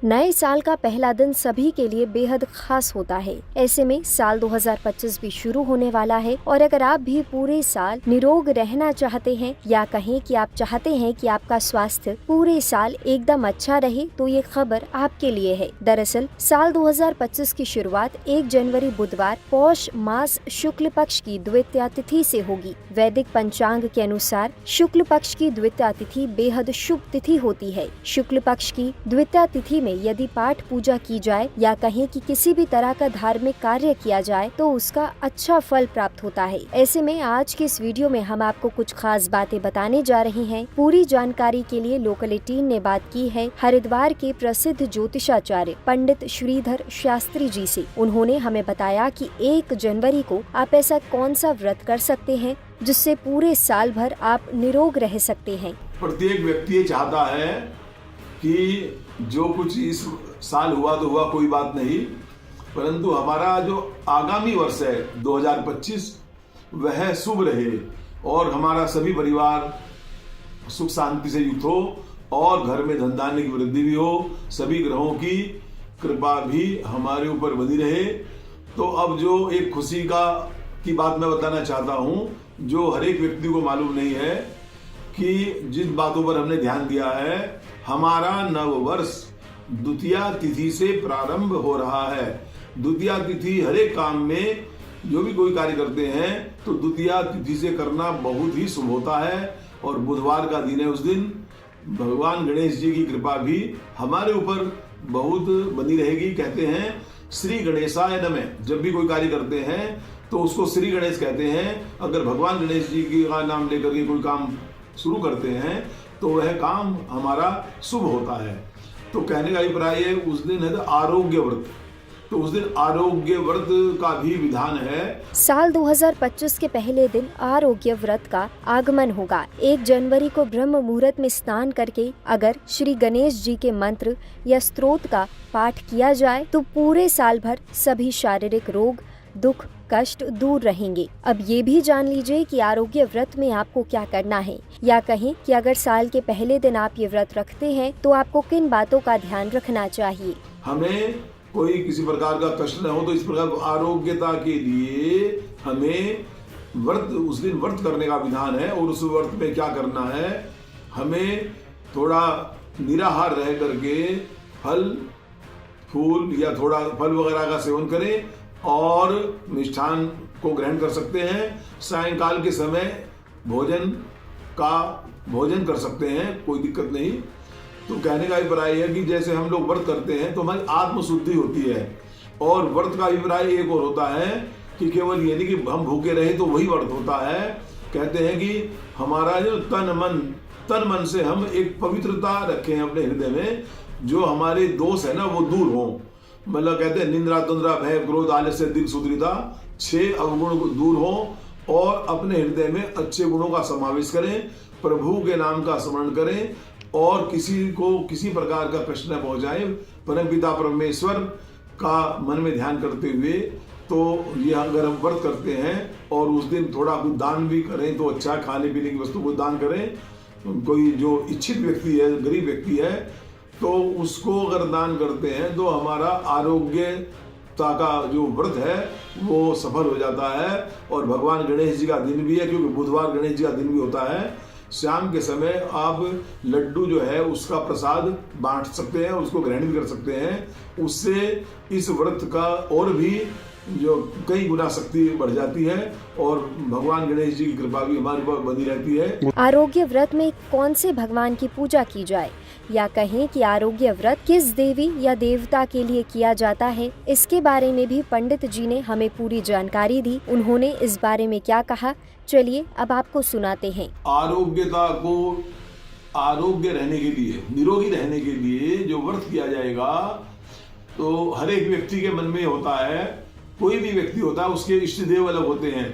नए साल का पहला दिन सभी के लिए बेहद खास होता है। ऐसे में साल 2025 भी शुरू होने वाला है और अगर आप भी पूरे साल निरोग रहना चाहते हैं या कहें कि आप चाहते हैं कि आपका स्वास्थ्य पूरे साल एकदम अच्छा रहे, तो ये खबर आपके लिए है। दरअसल साल 2025 की शुरुआत 1 जनवरी बुधवार पौष मास शुक्ल पक्ष की द्वितीया तिथि से होगी। वैदिक पंचांग के अनुसार शुक्ल पक्ष की द्वितीया तिथि बेहद शुभ तिथि होती है। शुक्ल पक्ष की द्वितीया तिथि में यदि पाठ पूजा की जाए या कहें कि किसी भी तरह का धार्मिक कार्य किया जाए तो उसका अच्छा फल प्राप्त होता है। ऐसे में आज के इस वीडियो में हम आपको कुछ खास बातें बताने जा रहे हैं। पूरी जानकारी के लिए लोकल 18 ने बात की है हरिद्वार के प्रसिद्ध ज्योतिषाचार्य पंडित श्रीधर शास्त्री जी से। उन्होंने हमें बताया कि 1 जनवरी को आप ऐसा कौन सा व्रत कर सकते हैं जिससे पूरे साल भर आप निरोग रह सकते हैं। प्रत्येक व्यक्ति ये चाहता है कि जो कुछ इस साल हुआ तो हुआ, कोई बात नहीं, परंतु हमारा जो आगामी वर्ष है 2025 वह शुभ रहे और हमारा सभी परिवार सुख शांति से युक्त हो और घर में धन धान्य की वृद्धि भी हो, सभी ग्रहों की कृपा भी हमारे ऊपर बनी रहे। तो अब जो एक खुशी की बात मैं बताना चाहता हूँ, जो हर एक व्यक्ति को मालूम नहीं है कि जिन बातों पर हमने ध्यान दिया है, हमारा नव वर्ष द्वितीया तिथि से प्रारंभ हो रहा है। द्वितीया तिथि हर एक काम में जो भी कोई कार्य करते हैं तो द्वितीया तिथि से करना बहुत ही शुभ होता है और बुधवार का दिन है। उस दिन भगवान गणेश जी की कृपा भी हमारे ऊपर बहुत बनी रहेगी। कहते हैं श्री गणेशाय नमः। जब भी कोई कार्य करते हैं तो उसको श्री गणेश कहते हैं। अगर भगवान गणेश जी का नाम लेकर के कोई काम शुरू करते हैं तो वह काम हमारा शुभ होता है। तो कहने का अभिप्राय है उस दिन है आरोग्य व्रत, तो उस दिन आरोग्य व्रत का भी विधान है। साल 2025 के पहले दिन आरोग्य व्रत का आगमन होगा। 1 जनवरी को ब्रह्म मुहूर्त में स्नान करके अगर श्री गणेश जी के मंत्र या स्तोत्र का पाठ किया जाए तो पूरे साल भर सभी शारीरिक रोग, दुख, कष्ट दूर रहेंगे। अब ये भी जान लीजिए कि आरोग्य व्रत में आपको क्या करना है, या कहें कि अगर साल के पहले दिन आप ये व्रत रखते हैं तो आपको किन बातों का ध्यान रखना चाहिए। हमें कोई किसी प्रकार का कष्ट न हो, तो इस प्रकार आरोग्यता के लिए हमें उस दिन व्रत करने का विधान है। और उस व्रत में क्या करना है, हमें थोड़ा निराहार रह करके फल फूल या थोड़ा फल वगैरह का सेवन करें और मिष्ठान को ग्रहण कर सकते हैं। सायंकाल के समय भोजन कर सकते हैं, कोई दिक्कत नहीं। तो कहने का अभिप्राय है कि जैसे हम लोग व्रत करते हैं तो हमारी आत्मशुद्धि होती है। और व्रत का अभिप्राय एक और होता है कि केवल ये नहीं कि हम भूखे रहे तो वही व्रत होता है। कहते हैं कि हमारा जो तन मन से हम एक पवित्रता रखें अपने हृदय में, जो हमारे दोष है ना वो दूर हो। मतलब कहते हैं निंद्रा तुंद्रा भय क्रोध आलस्य दिक सुदृढ़ता, 6 अवगुण दूर हो और अपने हृदय में अच्छे गुणों का समावेश करें, प्रभु के नाम का स्मरण करें और किसी को किसी प्रकार का कष्ट न पहुंचाए। परमपिता परमेश्वर का मन में ध्यान करते हुए तो ये अगर हम व्रत करते हैं और उस दिन थोड़ा कुछ दान भी करें तो अच्छा, खाने पीने की वस्तु को दान करें। कोई जो इच्छित व्यक्ति है, गरीब व्यक्ति है, तो उसको अगर दान करते हैं तो हमारा आरोग्यता का जो व्रत है वो सफल हो जाता है। और भगवान गणेश जी का दिन भी है, क्योंकि बुधवार गणेश जी का दिन भी होता है। शाम के समय आप लड्डू जो है उसका प्रसाद बांट सकते हैं, उसको ग्रहण भी कर सकते हैं। उससे इस व्रत का और भी जो कई गुना शक्ति बढ़ जाती है और भगवान गणेश जी की कृपा भी हमारे ऊपर बनी रहती है। आरोग्य व्रत में कौन से भगवान की पूजा की जाए, या कहें कि आरोग्य व्रत किस देवी या देवता के लिए किया जाता है, इसके बारे में भी पंडित जी ने हमें पूरी जानकारी दी। उन्होंने इस बारे में क्या कहा, चलिए अब आपको सुनाते हैं। आरोग्यता को आरोग्य रहने के लिए, निरोगी रहने के लिए जो व्रत किया जाएगा, तो हर एक व्यक्ति के मन में होता है, कोई भी व्यक्ति होता है उसके इष्ट देव अलग होते हैं।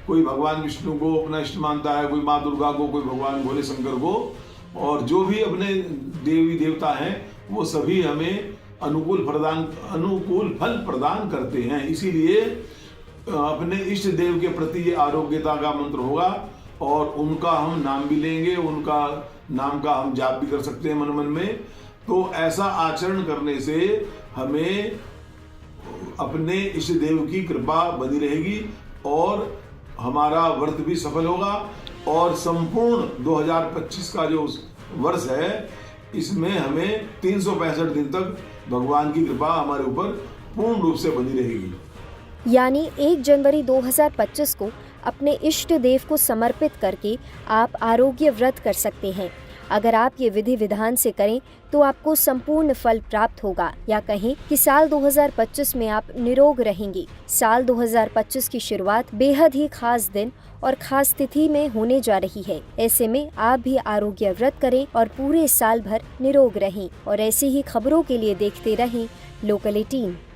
कोई भगवान विष्णु को अपना इष्ट मानता है, कोई माँ दुर्गा को, कोई भगवान भोले शंकर को, और जो भी अपने देवी देवता हैं वो सभी हमें अनुकूल फल प्रदान करते हैं। इसीलिए अपने इष्ट देव के प्रति ये आरोग्यता का मंत्र होगा और उनका हम नाम भी लेंगे, उनका नाम का हम जाप भी कर सकते हैं मन मन में। तो ऐसा आचरण करने से हमें अपने इष्ट देव की कृपा बनी रहेगी और हमारा व्रत भी सफल होगा और संपूर्ण 2025 का जो वर्ष है इसमें हमें 365 दिन तक भगवान की कृपा हमारे ऊपर पूर्ण रूप से बनी रहेगी। यानी 1 जनवरी 2025 को अपने इष्ट देव को समर्पित करके आप आरोग्य व्रत कर सकते हैं। अगर आप ये विधि विधान से करें तो आपको संपूर्ण फल प्राप्त होगा, या कहें कि साल 2025 में आप निरोग रहेंगे। साल 2025 की शुरुआत बेहद ही खास दिन और खास तिथि में होने जा रही है। ऐसे में आप भी आरोग्य व्रत करें और पूरे साल भर निरोग रहें। और ऐसी ही खबरों के लिए देखते रहें लोकल 18।